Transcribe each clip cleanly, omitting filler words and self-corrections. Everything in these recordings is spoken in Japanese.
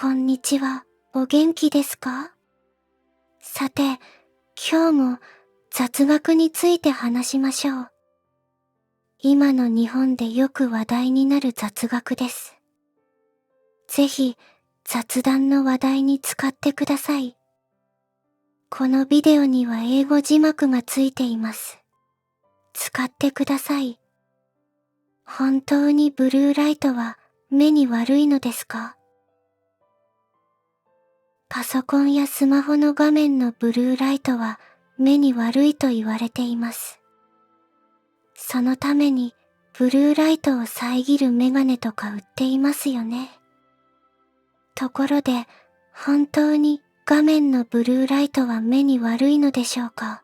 こんにちは。お元気ですか？さて、今日も雑学について話しましょう。今の日本でよく話題になる雑学です。ぜひ、雑談の話題に使ってください。このビデオには英語字幕がついています。使ってください。本当にブルーライトは目に悪いのですか？パソコンやスマホの画面のブルーライトは目に悪いと言われています。そのためにブルーライトを遮るメガネとか売っていますよね。ところで、本当に画面のブルーライトは目に悪いのでしょうか？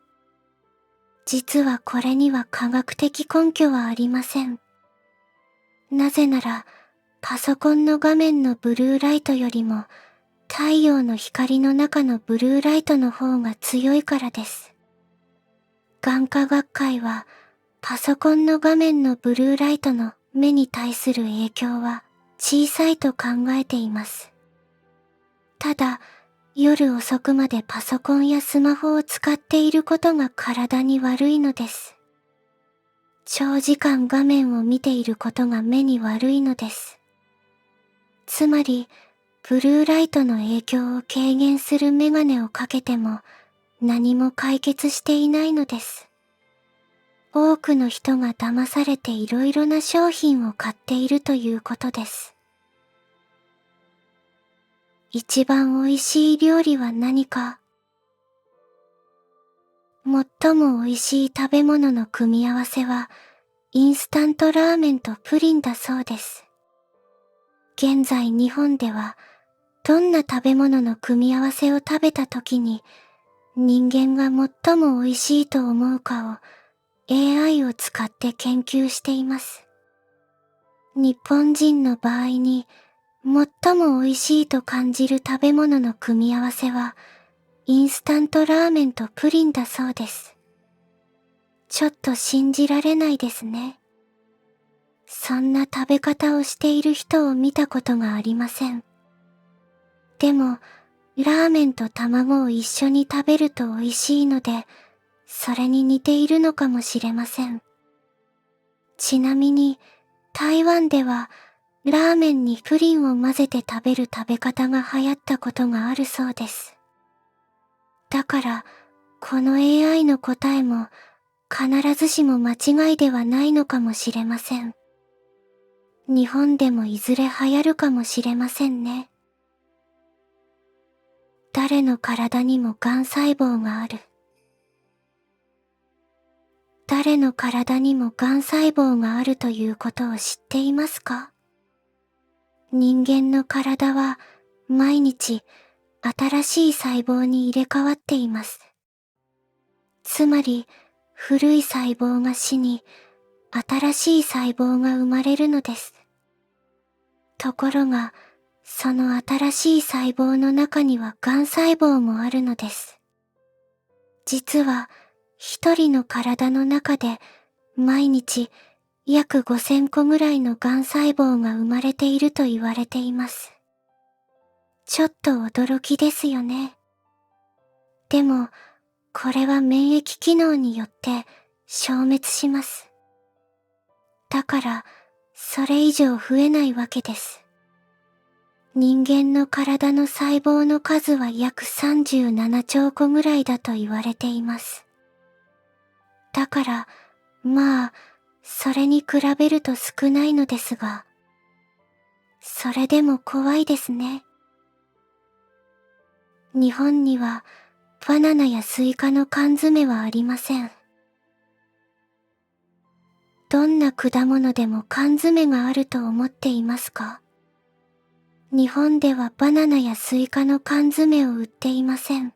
実はこれには科学的根拠はありません。なぜなら、パソコンの画面のブルーライトよりも太陽の光の中のブルーライトの方が強いからです。眼科学会は、パソコンの画面のブルーライトの目に対する影響は小さいと考えています。ただ、夜遅くまでパソコンやスマホを使っていることが体に悪いのです。長時間画面を見ていることが目に悪いのです。つまり、ブルーライトの影響を軽減するメガネをかけても何も解決していないのです。多くの人が騙されていろいろな商品を買っているということです。一番美味しい料理は何か？最も美味しい食べ物の組み合わせはインスタントラーメンとプリンだそうです。現在日本ではどんな食べ物の組み合わせを食べた時に人間が最も美味しいと思うかを AI を使って研究しています。日本人の場合に最も美味しいと感じる食べ物の組み合わせはインスタントラーメンとプリンだそうです。ちょっと信じられないですね。そんな食べ方をしている人を見たことがありません。でも、ラーメンと卵を一緒に食べると美味しいので、それに似ているのかもしれません。ちなみに、台湾では、ラーメンにプリンを混ぜて食べる食べ方が流行ったことがあるそうです。だから、この AI の答えも、必ずしも間違いではないのかもしれません。日本でもいずれ流行るかもしれませんね。誰の体にもがん細胞がある。誰の体にもがん細胞があるということを知っていますか？人間の体は毎日新しい細胞に入れ替わっています。つまり古い細胞が死に新しい細胞が生まれるのです。ところがその新しい細胞の中にはがん細胞もあるのです。実は一人の体の中で毎日約5000個ぐらいのがん細胞が生まれていると言われています。ちょっと驚きですよね。でも、これは免疫機能によって消滅します。だから、それ以上増えないわけです。人間の体の細胞の数は約37兆個ぐらいだと言われています。だから、まあ、それに比べると少ないのですが、それでも怖いですね。日本にはバナナやスイカの缶詰はありません。どんな果物でも缶詰があると思っていますか？日本ではバナナやスイカの缶詰を売っていません。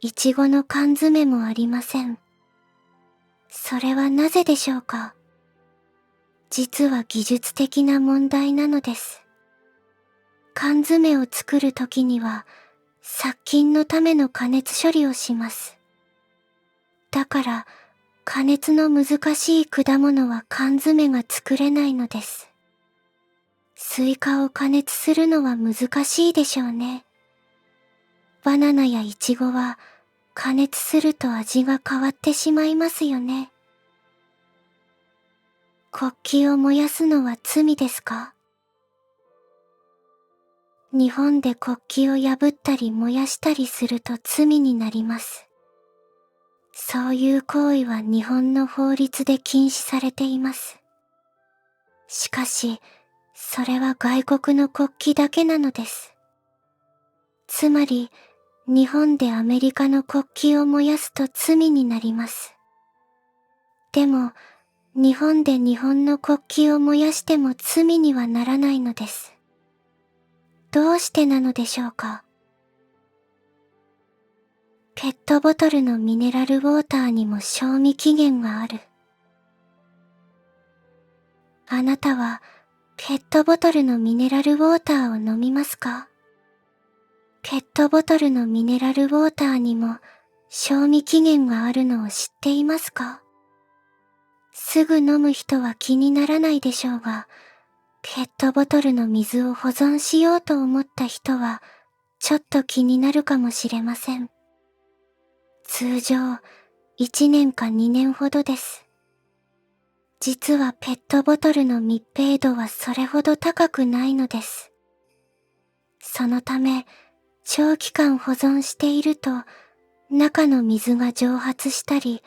イチゴの缶詰もありません。それはなぜでしょうか？実は技術的な問題なのです。缶詰を作るときには殺菌のための加熱処理をします。だから、加熱の難しい果物は缶詰が作れないのです。スイカを加熱するのは難しいでしょうね。バナナやイチゴは加熱すると味が変わってしまいますよね。国旗を燃やすのは罪ですか？日本で国旗を破ったり燃やしたりすると罪になります。そういう行為は日本の法律で禁止されています。しかし、それは外国の国旗だけなのです。つまり、日本でアメリカの国旗を燃やすと罪になります。でも、日本で日本の国旗を燃やしても罪にはならないのです。どうしてなのでしょうか？ペットボトルのミネラルウォーターにも賞味期限がある。あなたはペットボトルのミネラルウォーターを飲みますか？ペットボトルのミネラルウォーターにも賞味期限があるのを知っていますか？すぐ飲む人は気にならないでしょうが、ペットボトルの水を保存しようと思った人はちょっと気になるかもしれません。通常1年か2年ほどです。実はペットボトルの密閉度はそれほど高くないのです。そのため、長期間保存していると、中の水が蒸発したり、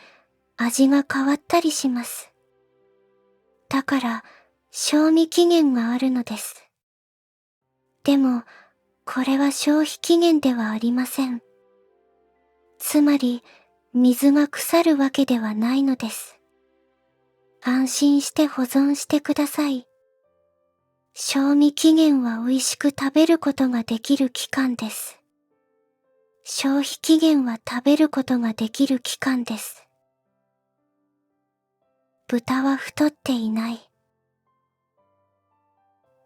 味が変わったりします。だから、賞味期限があるのです。でも、これは消費期限ではありません。つまり、水が腐るわけではないのです。安心して保存してください。賞味期限は美味しく食べることができる期間です。消費期限は食べることができる期間です。豚は太っていない。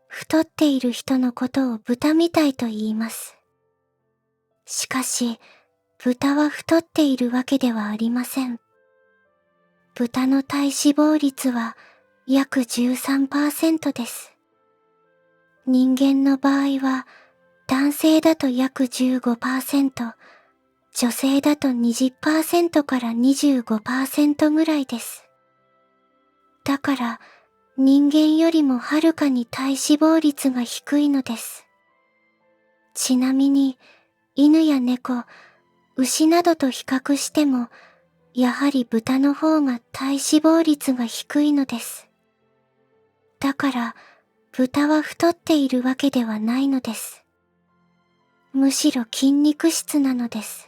太っている人のことを豚みたいと言います。しかし、豚は太っているわけではありません。豚の体脂肪率は約 13% です。人間の場合は、男性だと約 15%、女性だと 20% から 25% ぐらいです。だから、人間よりもはるかに体脂肪率が低いのです。ちなみに、犬や猫、牛などと比較しても、やはり豚の方が体脂肪率が低いのです。だから、豚は太っているわけではないのです。むしろ筋肉質なのです。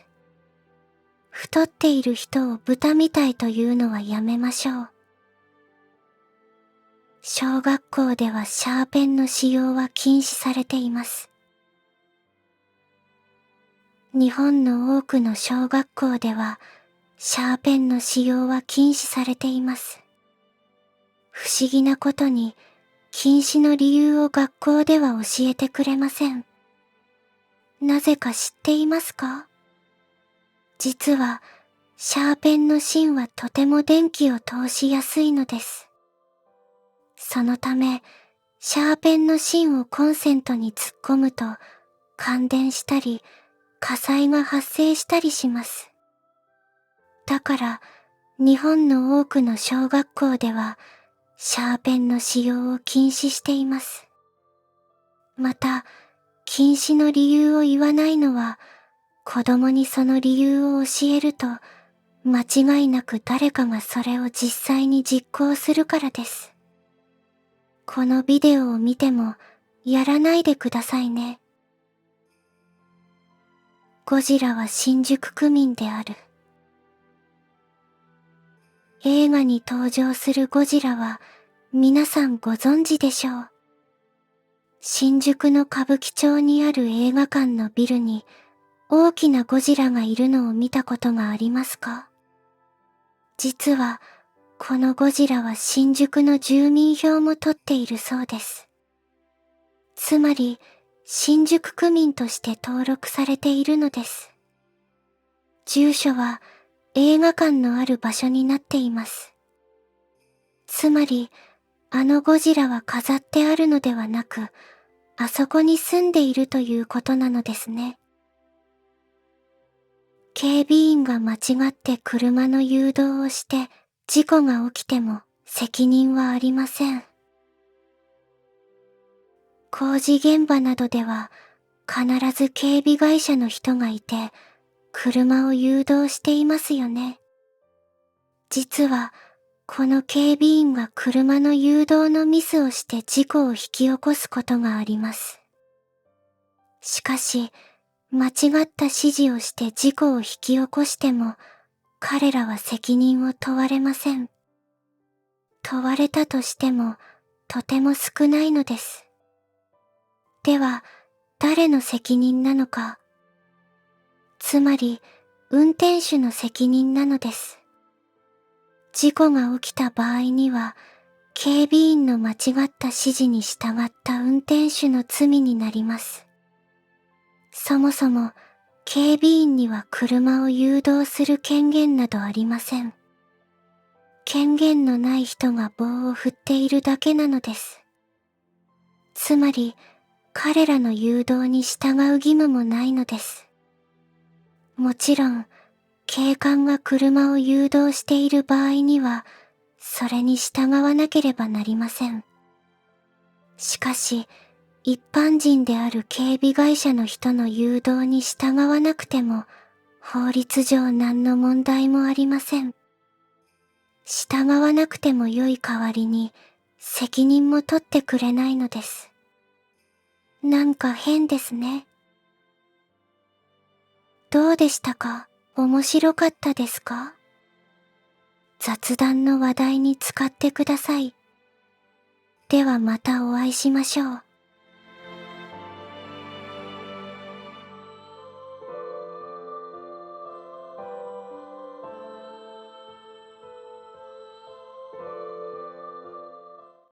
太っている人を豚みたいというのはやめましょう。小学校ではシャーペンの使用は禁止されています。日本の多くの小学校では、シャーペンの使用は禁止されています。不思議なことに、禁止の理由を学校では教えてくれません。なぜか知っていますか？実は、シャーペンの芯はとても電気を通しやすいのです。そのため、シャーペンの芯をコンセントに突っ込むと、感電したり、火災が発生したりします。だから、日本の多くの小学校では、シャーペンの使用を禁止しています。また、禁止の理由を言わないのは、子供にその理由を教えると、間違いなく誰かがそれを実際に実行するからです。このビデオを見ても、やらないでくださいね。ゴジラは新宿区民である。映画に登場するゴジラは皆さんご存知でしょう。新宿の歌舞伎町にある映画館のビルに大きなゴジラがいるのを見たことがありますか？実はこのゴジラは新宿の住民票も取っているそうです。つまり新宿区民として登録されているのです。住所は映画館のある場所になっています。つまり、あのゴジラは飾ってあるのではなく、あそこに住んでいるということなのですね。警備員が間違って車の誘導をして事故が起きても責任はありません。工事現場などでは必ず警備会社の人がいて車を誘導していますよね。実はこの警備員が車の誘導のミスをして事故を引き起こすことがあります。しかし、間違った指示をして事故を引き起こしても、彼らは責任を問われません。問われたとしても、とても少ないのです。では、誰の責任なのか。つまり、運転手の責任なのです。事故が起きた場合には、警備員の間違った指示に従った運転手の罪になります。そもそも、警備員には車を誘導する権限などありません。権限のない人が棒を振っているだけなのです。つまり、彼らの誘導に従う義務もないのです。もちろん、警官が車を誘導している場合には、それに従わなければなりません。しかし、一般人である警備会社の人の誘導に従わなくても、法律上何の問題もありません。従わなくても良い代わりに、責任も取ってくれないのです。なんか変ですね。どうでしたか？面白かったですか？雑談の話題に使ってください。ではまたお会いしましょう。